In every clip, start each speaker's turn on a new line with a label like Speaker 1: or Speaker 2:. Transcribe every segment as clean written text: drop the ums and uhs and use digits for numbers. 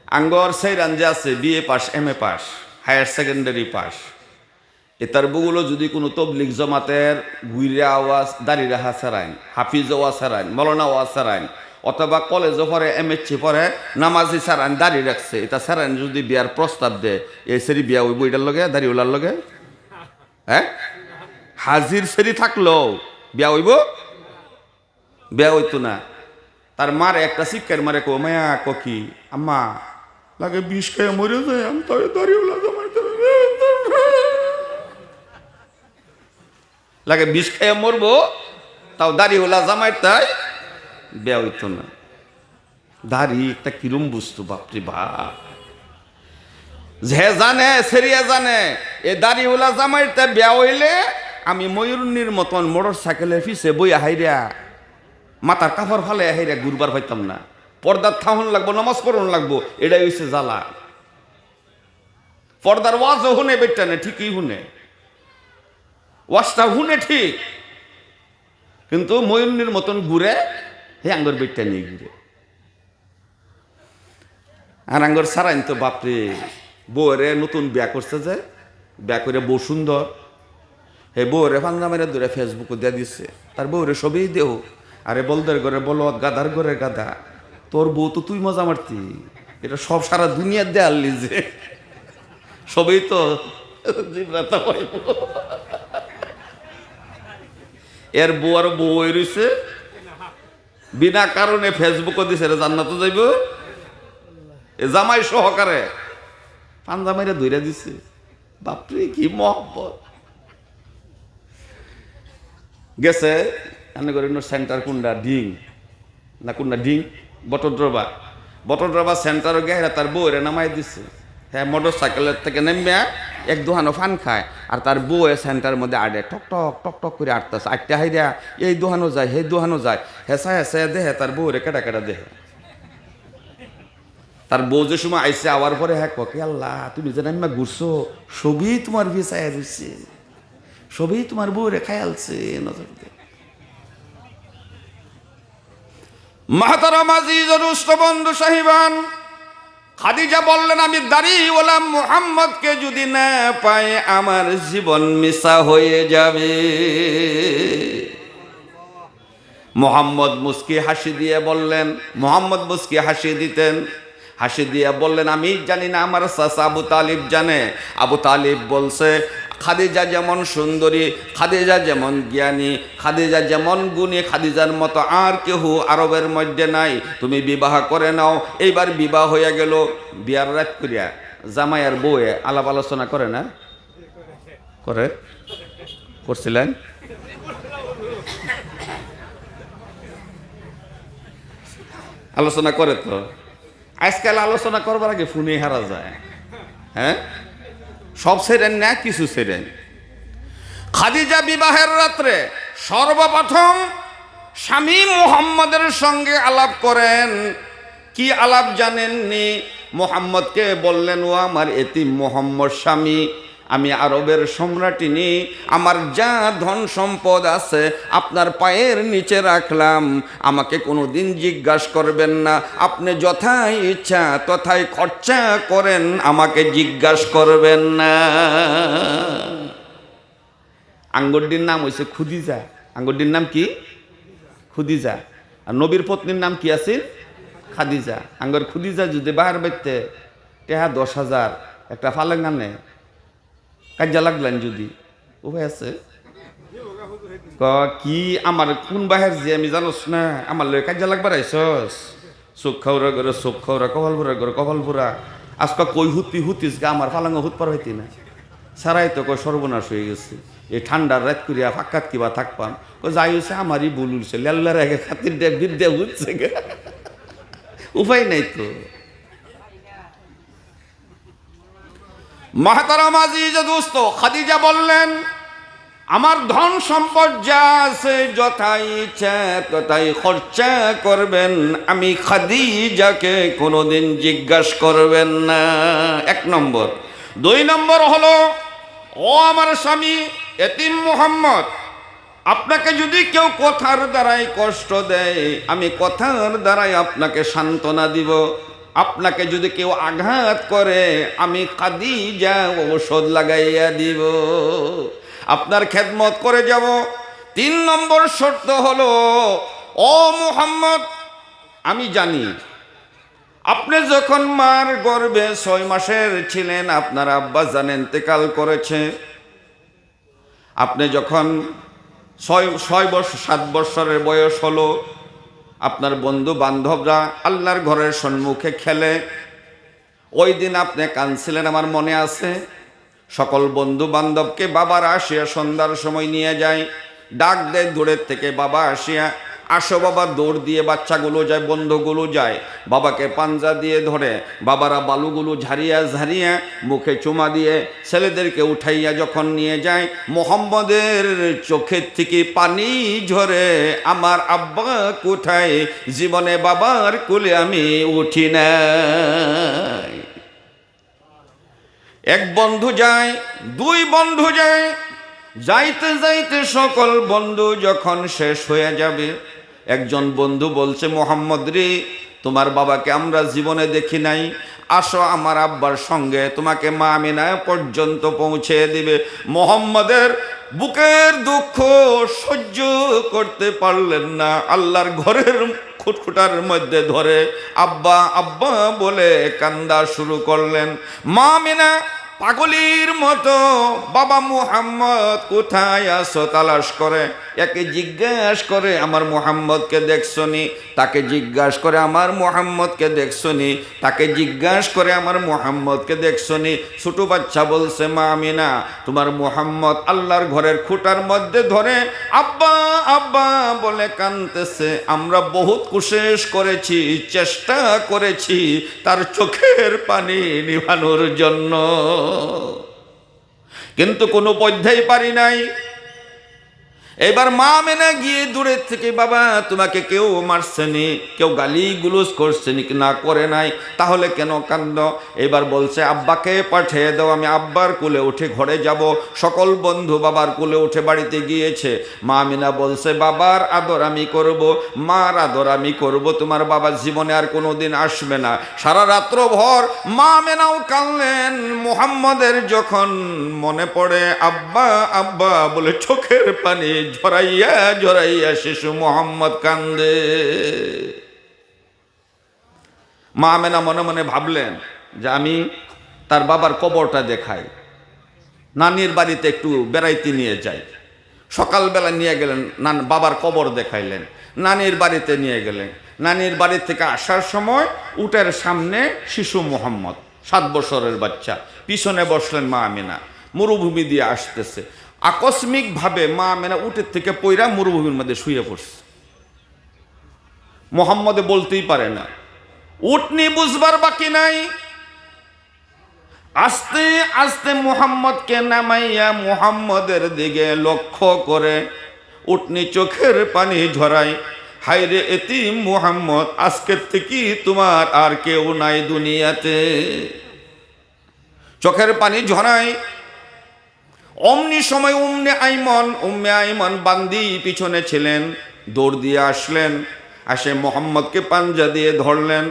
Speaker 1: আঙ্গর সেই রাঞ্জে আছে BA pass MA pass higher secondary pass এটার বগুলো যদি কোনো তবলিগ জমাতের গুইরা আওয়াজ দাড়ি রাহা সারাইন হাফিজ ওয়াজ সারাইন মৌলানা ওয়াজ সারাইন অথবা কলেজও পড়ে এমএসসি পড়ে নামাজি সারাইন দাড়ি রাখছে এটা সারাইন যদি বিয়ার প্রস্তাব দেয় এই সেরি বিয়া হইব এটার লগে দাড়িওয়ালার লগে হ্যাঁ হাজির সেরি থাকলো বিয়া হইব বিয়া হইতো না তার মারে একটা শিক্ষার মারে কো মায়া কি আম্মা লাগে বিষ খেয়ে মরে যায় আমি তাই দাড়িওয়ালা জমাইতে লাগে বিষ খেয়ে মরবো তাও দাড়িওয়ালা জামাই তাই বিয়া হইতো না দাড়ি একটা কিরম বস্তু বাপরে বাপ যে জানে সেরিয়া জানে এ দাড়িওয়ালা জামাইটা বিয়া হইলে আমি ময়ূরনির মতন মোটর সাইকেলের পিছে বই হাইরা মাথার কাপড় ফালে হাইরা ঘুরবার পাইতাম না পর্দার থাহন লাগবো নামাজ পড়ন লাগবো এটাই হইছে জ্বালা পর্দার ওয়াজও হুনে বেটা না ঠিকই হুনে ওয়াজটা হুনে ঠিক কিন্তু ময়ূরনির মতন ঘুরে হে আঙ্গর বেটটা নিয়ে ঘুরে আর আঙ্গর সারাইন তো বাপরে বউরে নতুন বিয়া করছে যে বিয়া করে বউ সুন্দর হে বউরে ফান্দা মেরে ধরে ফেসবুকে দিয়ে দিচ্ছে তার বউরে সবই দেও আরে বলদের ঘরে বলত গাধার ঘরে গাধা তোর বউ তো তুই মজা মারতি এটা সব সারা দুনিয়ার দেয়াল লিজে সবই তো এর বউ আর বউ রয়েছে বিনা কারণে ফেসবুকে দিছে রে জান্নাত যাইব এ জামাই সহকারে পাঞ্জা মাইরা ধইরা দিছে বাপরে কি মহব্বত গেছে এনে করে সেন্টার কুন্ডা ডিং না কুন্ডা ডিং বটদ্রবা সেন্টারও গেরা তার বউরে নামাই দিছে হ্যাঁ মোটর সাইকেলের থেকে নেমে এক দোহানো ফান খায় আর তার বউ সেন্টারের মধ্যে আডে টক টক টক টক করে আটতেছে আটটা হাইরা এই দোহানো যায় সেই দোহানো যায় হেসা হেসা দেহে তার বউরে কেটা কেটা দেহে তার বউ যে সময় আইসে আওয়ার পরে হ্যাঁ কে আল্লাহ তুমি যে নামা ঘুরছো সবই তোমার ভিসায় রয়েছে সবই তোমার বউরে খায়ালছে নজর দিয়ে মাহতারাম আজিজুর বন্ধু সাহিবান খাদিজা বললেন আমি দাড়িওয়ালা মুহাম্মদকে যদি না পাই আমার জীবন মিশা হয়ে যাবে মোহাম্মদ মুস্কি হাসি দিয়ে বললেন মোহাম্মদ মুস্কি হাসি দিতেন হাসি দিয়ে বললেন আমি জানি না আমার চাচা আবু তালিব জানে আবু তালিব বলছে খাদিজা যেমন সুন্দরী খাদিজা যেমন জ্ঞানী খাদিজা যেমন গুণী খাদিজার মতো আর কেহ আরবের মধ্যে নাই তুমি বিবাহ করে নাও এইবার বিবাহ হয়ে গেল বিয়ার রাত করিয়া জামাই আর বউয়ে আলাপ আলোচনা করে না করে করছিলেন আলোচনা করে তো আজকাল আলোচনা করবার আগে ফোনে হারা যায় হ্যাঁ সব সেরেন না কিছু সেরেন খাদিজা বিবাহের রাত্রে সর্বপ্রথম স্বামী মুহাম্মদের সঙ্গে আলাপ করেন কি আলাপ জানেননি মুহাম্মদকে বললেন ও আমার এতিম মুহাম্মদ স্বামী আমি আরবের সম্রাটিনী আমার যা ধন সম্পদ আছে আপনার পায়ের নিচে রাখলাম আমাকে কোনোদিন জিজ্ঞাসা করবেন না আপনি যথাই ইচ্ছা তথাই খরচা করেন আমাকে জিজ্ঞাসা করবেন না আঙ্গুরটির নাম হয়েছে খুদিজা আঙ্গুরটির নাম কি খুদিজা আর নবীর পত্নীর নাম কি আছে খাদিজা আঙ্গুর খুদিজা যদি বাহার বাইতে টেহা 10,000 একটা ফালেং আনে কাজা লাগলেন যদি উপায় আছে কি আমার কোন বাহের যে আমি জানোস না আমার লয় কাজা লাগবার আইসস চোখ খাওয়া করে চোখ খাওয়া কপাল ভরা করে কপাল ভরা আজকা কই হুতিস গা আমার ফালাঙ্গ হুত পার হইতি না সারাই তো কই সর্বনাশ হয়ে গেছে এই ঠান্ডার রাত করিয়া ফাঁকাত কিবা থাকপাম ও যাই হয়েছে আমারই ভুল উঠছে লেল্লার আগে খাতির ডে বিদ্যা উঠছে উপায় নাই তো মাহতারাম আজিজ দোস্ত খাদিজা বললেন আমার ধন সম্পদ যা আছে যথাই ইচ্ছা তথাই খরচা করবেন আমি খাদিজাকে কোনোদিন জিজ্ঞাসা করবেন না 1 নম্বর 2 নম্বর হলো ও আমার স্বামী এতিম মুহাম্মদ আপনাকে যদি কেউ কথার দ্বারাই কষ্ট দেয় আমি কথার দ্বারাই আপনাকে সান্ত্বনা দিব আপনাকে যদি কেউ আঘাত করে আমি খাদিজা ঔষধ লাগাইয়া দিব, আপনার খেদমত করে যাব। 3 নম্বর শর্ত হলো, ও মুহাম্মদ, আমি জানি আপনি যখন মার গর্ভে 6 মাসের ছিলেন আপনার আব্বা জান ইন্তেকাল করেছে। আপনি যখন 7 বছরের বয়স হলো, আপনার বন্ধু বান্ধবরা আল্লাহর ঘরের সম্মুখে খেলে, ওই দিন আপনি কাঁদছিলেন আমার মনে আছে। সকল বন্ধু বান্ধবকে বাবার আসিয়া সন্ধ্যার সময় নিয়ে যায়, ডাক দেয় দূরের থেকে, বাবা আসিয়া আসো বাবা, দৌড় দিয়ে বাচ্চাগুলো যায়, বন্ধুগুলো যায়, বাবাকে পাঞ্জা দিয়ে ধরে, বাবারা বালুগুলো ঝাড়িয়া ঝাড়িয়া মুখে চুমা দিয়ে ছেলেদেরকে উঠাইয়া যখন নিয়ে যায়, মোহাম্মদের চোখের থেকে পানি ঝরে, আমার আব্বা কোথায়, জীবনে বাবার কোলে আমি উঠি নাই। 1 বন্ধু যায়, 2 বন্ধু যায়, যাইতে যাইতে সকল বন্ধু যখন শেষ হয়ে যাবে, একজন বন্ধু বলছে, মোহাম্মদ রে, তোমার বাবাকে আমরা জীবনে দেখি নাই, আসো আমার আব্বার সঙ্গে, তোমাকে মা আমিনা পর্যন্ত পৌঁছে দিবে। মোহাম্মদের বুকের দুঃখ সহ্য করতে পারলেন না, আল্লাহর ঘরের খুটখুটার মধ্যে ধরে আব্বা আব্বা বলে কান্দা শুরু করলেন। মা আমিনা পাগলির মতো বাবা মুহাম্মদ কোথায় আছো তালাশ করে, একে জিজ্ঞাস করে আমার মুহাম্মদকে দেখছনি, তাকে জিজ্ঞাস করে আমার মুহাম্মদকে দেখছনি, তাকে জিজ্ঞাস করে আমার মুহাম্মদকে দেখছনি। ছোট বাচ্চা বলছে, মা আমিনা, তোমার মুহাম্মদ আল্লাহর ঘরের খুঁটার মধ্যে ধরে আব্বা আব্বা বলে কাঁদতেছে। আমরা বহুত কোশিশ করেছি, চেষ্টা করেছি তার চোখের পানি নিভানোর জন্য, কিন্তু কোনো পথেই পারি নাই। এবার মা আমিনা গিয়ে দূরের থেকে, বাবা তোমাকে কেউ মারছেনি, কেউ গালি গুলোজ করছেনি? না, করে নাই, তাহলে কেন কান্দ? এবার বলছে, আব্বাকে পাঠিয়ে দাও, আমি আব্বার কোলে উঠে ঘরে যাব। সকল বন্ধু বাবার কোলে উঠে বাড়িতে গিয়েছে। মা আমিনা বলছে, বাবার আদর আমি করব, মার আদর আমি করব, তোমার বাবা জীবনে আর কোনোদিন আসবে না। সারা রাত্র ভর মা আমিনাও কাঁদলেন। মুহাম্মদের যখন মনে পড়ে আব্বা আব্বা বলে চোখের পানি ঝরাইয়া ঝরাইয়া শিশু মুহাম্মদ কান্দে। মা আমিনা মনে মনে ভাবলেন যে আমি তার বাবার কবরটা দেখাই, নানির বাড়িতে একটু বেড়াইতে নিয়ে যাই। সকালবেলা নিয়ে গেলেন, বাবার কবর দেখাইলেন, নানির বাড়িতে নিয়ে গেলেন। নানির বাড়ি থেকে আসার সময় উটের সামনে শিশু মুহাম্মদ 7 বছরের বাচ্চা, পিছনে বসলেন মা আমিনা। মরুভূমি দিয়ে আসতেছে, আকস্মিকভাবে মা আমিনা উটের থেকে পইরা মরুভূমির মধ্যে শুয়ে পড়ছে। মুহাম্মদে বলতেই পারে না, উটনি বুঝবার বাকি নাই। আস্তে আস্তে মুহাম্মদকে নামাইয়া মুহাম্মদের দিকে লক্ষ্য করে উটনি চোখের পানি ঝরায়। হায়রে এতিম মুহাম্মদ, আজকের থেকে তোমার আর কেউ নাই দুনিয়াতে। চোখের পানি ঝরায়। অমনি সময় উম্মে আইমন বান্দি পিছনে ছিলেন, দৌড় দিয়ে আসলেন, আসে মোহাম্মদকে পাঞ্জা দিয়ে ধরলেন,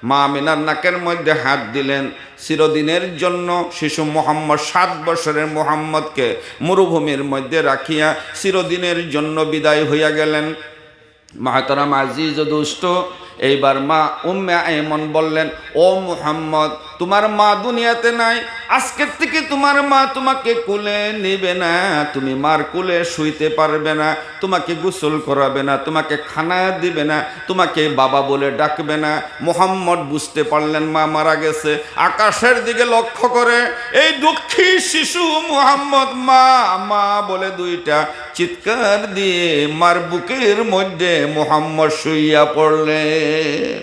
Speaker 1: মা আমিনার নাকের মধ্যে হাত দিলেন। চিরদিনের জন্য শিশু মোহাম্মদ 7 বছরের মোহাম্মদকে মরুভূমির মধ্যে রাখিয়া চিরদিনের জন্য বিদায় হইয়া গেলেন। মাহতারাম আজিজ ও দুষ্ট, এইবার মা উম্মে আইমন বললেন, ও মুহাম্মদ, তোমার মা দুনিয়াতে নাই, আজকের থেকে তোমার মা তোমাকে কোলে নেবে না, তুমি মার কোলে শুইতে পারবে না, তোমাকে গোসল করাবে না, তোমাকে খানা দিবে না, তোমাকে বাবা বলে ডাকবে না। মুহাম্মদ বুঝতে পারলেন মা মারা গেছে। আকাশের দিকে লক্ষ্য করে এই দুঃখী শিশু মুহাম্মদ মা মা বলে 2টা চিৎকার দিয়ে মার বুকের মধ্যে মুহাম্মদ শুইয়া পড়লেন।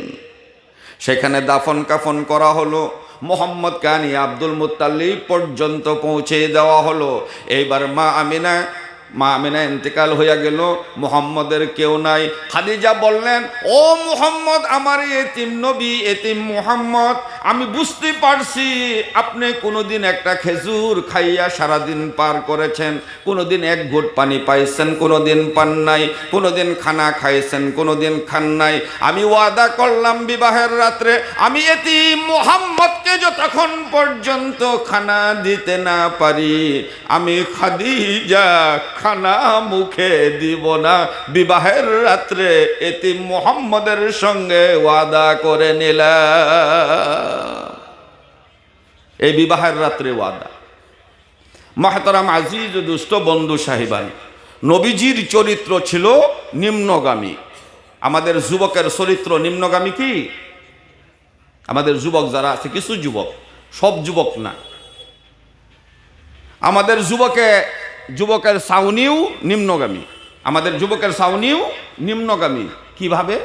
Speaker 1: সেখানে দাফন কাফন করা হলো। মোহাম্মদকে আনিয়ে আব্দুল মুত্তালিব পর্যন্ত পৌঁছে দেওয়া হলো। এইবার মা আমিনা মা আমিনা ইন্তেকাল হইয়া গেল, মুহাম্মদের কেউ নাই। খাদিজা বললেন, ও মুহাম্মদ, আমার এতিম নবী, এতিম মুহাম্মদ, আমি বুঝতে পারছি আপনি কোনোদিন একটা খেজুর খাইয়া সারাদিন পার করেছেন, কোনোদিন এক ঘুট পানি পাইছেন, কোনোদিন পান নাই, কোনোদিন খানা খাইছেন, কোনোদিন খান নাই। আমি ওয়াদা করলাম বিবাহের রাত্রে আমি এতিম মুহাম্মদকে যতক্ষণ পর্যন্ত খানা দিতে না পারি, আমি খাদিজা খানা মুখে দিব না। বিবাহের রাত্রে এতিম মুহাম্মদের সঙ্গে ওয়াদা করে নিলাম। এই বিবাহের রাত্রে ওয়াদা। মুহতারাম আজিজ ও দুষ্ট বন্ধু সাহিবান, নবীজির চরিত্র ছিল নিম্নগামী। আমাদের যুবকের চরিত্র নিম্নগামী কি? আমাদের যুবক যারা আছে, কিছু যুবক, সব যুবক না, আমাদের যুবকের সাউনিও নিম্নগামী। আমাদের যুবকের সাউনিও নিম্নগামী। কিভাবে?